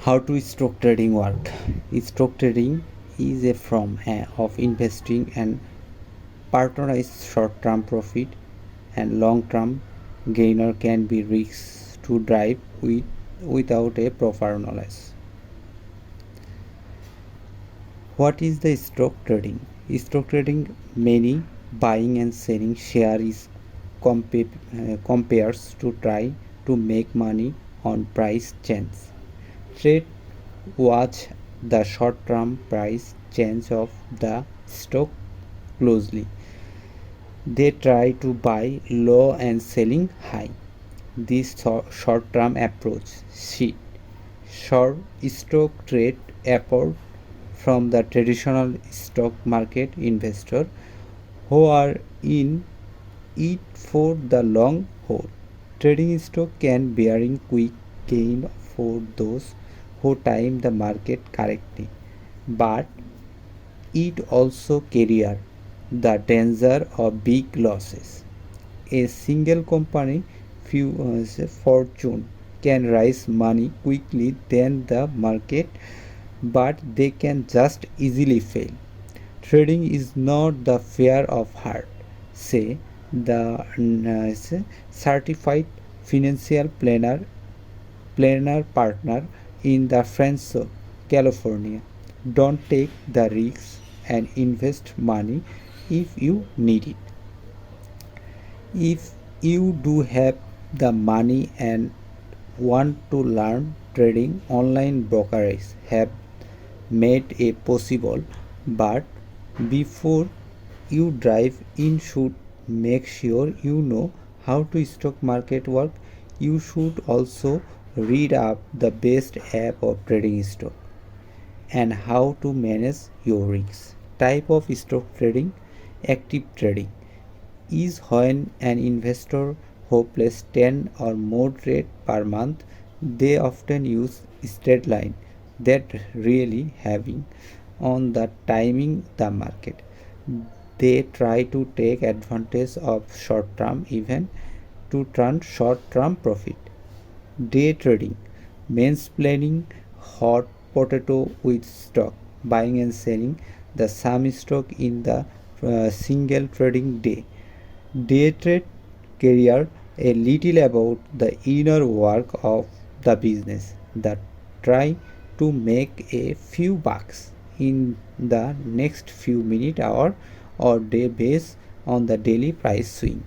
How to stock trading work? Stock trading is a form of investing and partnerized short-term profit and long-term gainer can be risks to drive without a proper knowledge. What is the stock trading? Stock trading many buying and selling share is compares to try to make money on price change. Trade watch the short-term price change of the stock closely. They try to buy low and selling high. This short-term approach sheet short stock trade apart from the traditional stock market investor who are in it for the long haul. Trading stock can bearing quick gain for those who time the market correctly, but it also carries the danger of big losses. A single company fortune can raise money quickly than the market, but they can just easily fail. Trading is not the fear of heart, say the certified financial planner partner in the French California. Don't take the risks and invest money if you need it. If you do have the money and want to learn trading, online brokerages have made it possible, but before you dive in should make sure you know how to stock market work. You should also read up the best app of trading stock and how to manage your risks. Type of stock trading: active trading is when an investor who places 10 or more trades per month. They often use straight line that really having on the timing the market. They try to take advantage of short term event to turn short term profit. Day trading means planning hot potato with stock, buying and selling the same stock in the single trading day. Day trade career a little about the inner work of the business that try to make a few bucks in the next few minutes or day based on the daily price swing.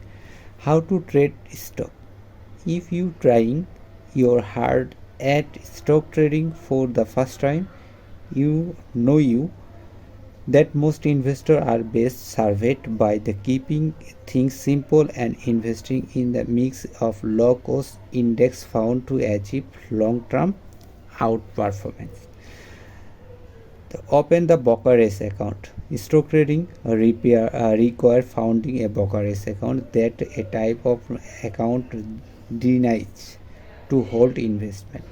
How to trade stock? If you trying your hard at stock trading for the first time, you that most investors are best served by the keeping things simple and investing in the mix of low cost index found to achieve long term outperformance. Open the brokerage account. Stock trading require founding a brokerage account, that a type of account denies to hold investment.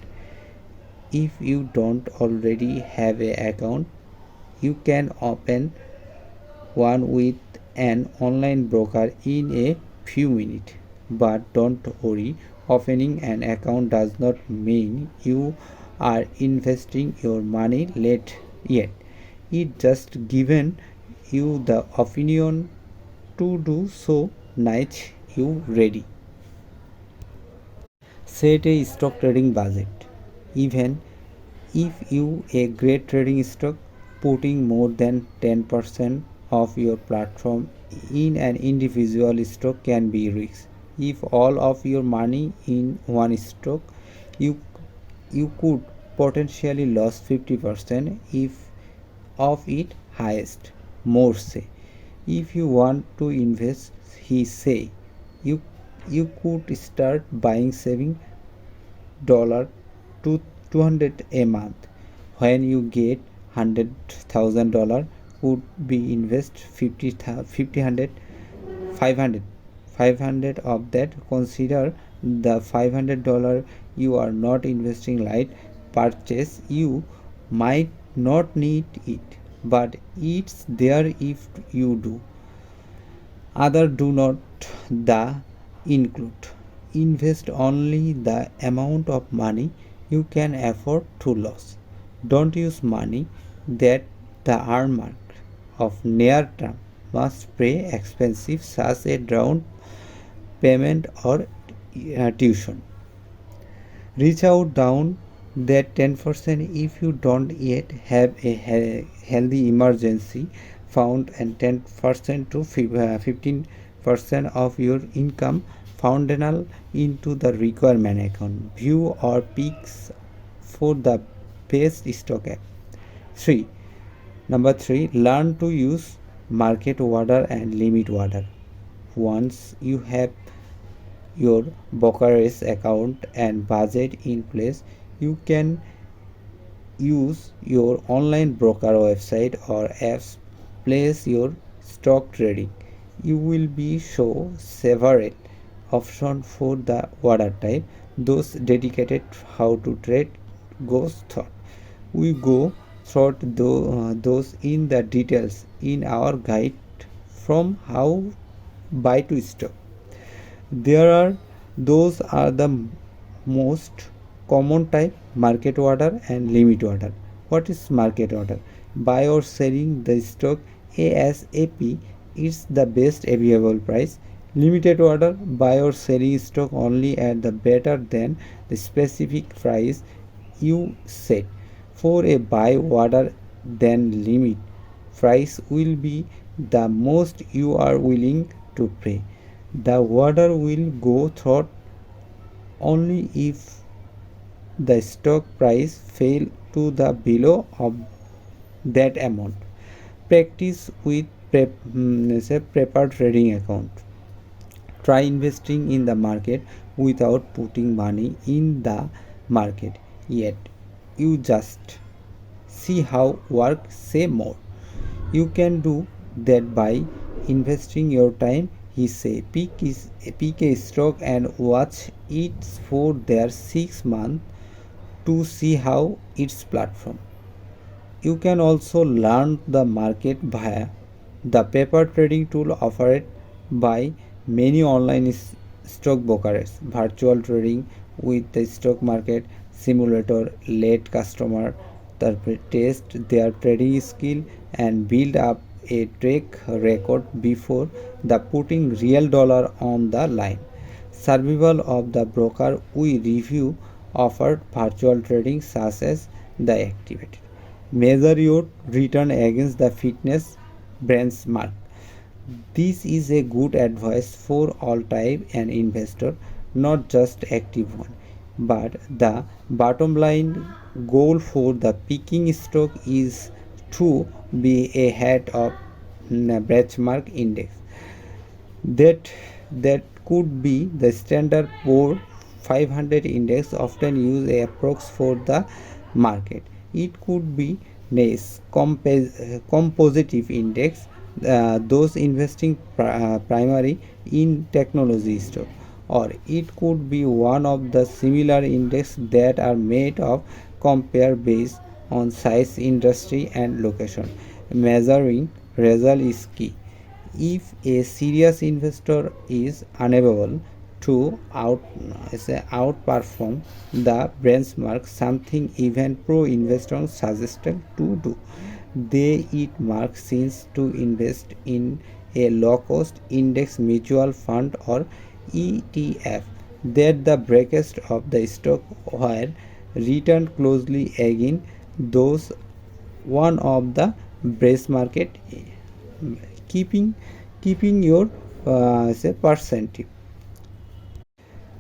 If you don't already have an account, you can open one with an online broker in a few minutes. But don't worry, opening an account does not mean you are investing your money late yet. It just given you the opinion to do so night you ready. Set a stock trading budget. Even if you a great trading stock, putting more than 10% of your platform in an individual stock can be risky. If all of your money in one stock, you you could potentially lose 50% if of it highest. More say, if you want to invest, he say, you you could start buying saving dollar to 200 a month. When you get $100,000, would be invest 500 of that. Consider the $500 you are not investing light purchase. You might not need it, but it's there if you do. Other do not the include. Invest only the amount of money you can afford to lose. Don't use money that the earned of near term must pay expensive such a down payment or tuition. Reach out down that 10% if you don't yet have a healthy emergency fund, and 10% to 15% of your income foundational into the requirement account. View or picks for the best stock app. 3. Number 3, learn to use market order and limit order. Once you have your brokerage account and budget in place, you can use your online broker website or apps place your stock trading. You will be show several options for the order type. Those dedicated how to trade goes thought. We go through those in the details in our guide from how buy to stock. There are those are the most common type: market order and limit order. What is market order? Buy or selling the stock ASAP, it's the best available price. Limited order: buy or selling stock only at the better than the specific price you set. For a buy order, then limit price will be the most you are willing to pay. The order will go through only if the stock price fell to the below of that amount. Practice with prepared trading account. Try investing in the market without putting money in the market yet. You just see how work say more. You can do that by investing your time. He say pick a stock and watch it for their 6 months to see how its platform. You can also learn the market via the paper trading tool offered by many online stock brokers. Virtual trading with the stock market simulator let customer test their trading skill and build up a track record before the putting real dollar on the line. Survival of the broker we review offered virtual trading such as the activated. Measure your return against the fitness benchmark. This is a good advice for all type and investor, not just active one. But the bottom line goal for the picking stock is to be ahead of benchmark index. That that could be the standard Poor 500 index, often used approx for the market. It could be NACE compositive index, those investing primary in technology stock, or it could be one of the similar index that are made of compare based on size, industry and location. Measuring result is key. If a serious investor is unable to outperform the benchmark, something even pro investors suggested to do. They it makes sense to invest in a low cost index mutual fund or ETF that the breakest of the stock where return closely again those one of the brace market, keeping your percentage.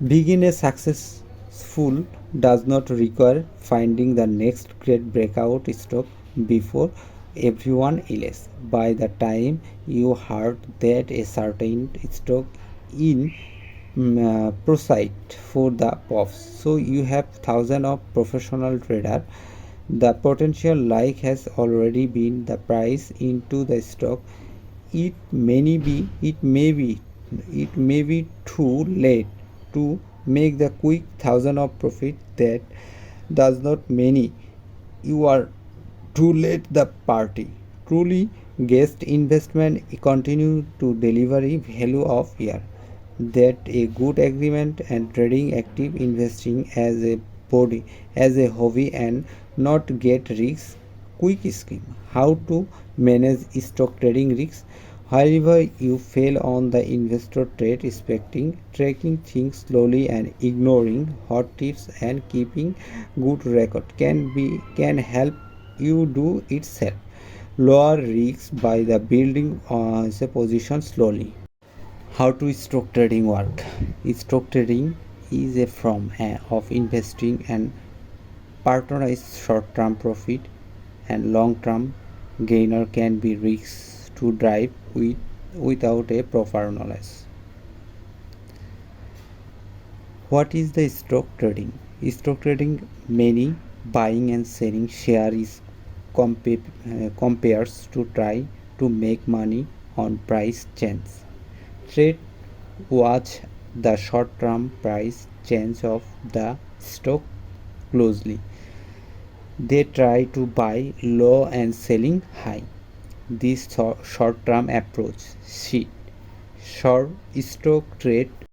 Begin a successful does not require finding the next great breakout stock before everyone else. By the time you heard that a certain stock in proceed for the puffs, so you have thousands of professional trader. The potential like has already been the price into the stock. It may be too late to make the quick thousand of profit. That does not mean you are too late the party. Truly guest investment continue to deliver a value of year that a good agreement and trading active investing as a body as a hobby and not get risks. Quick scheme: how to manage stock trading risks. However, you fail on the investor trade, expecting tracking things slowly and ignoring hot tips and keeping good record can help you do itself. Lower risks by the building the position slowly. How to stock trading work? Stock trading is a form of investing and partnerized short-term profit and long-term gainer can be risks to drive without a proper knowledge. What is the stock trading? Stock trading many buying and selling share is compares to try to make money on price change. Trade watch the short-term price change of the stock closely. They try to buy low and selling high. This short-term approach, short stock trade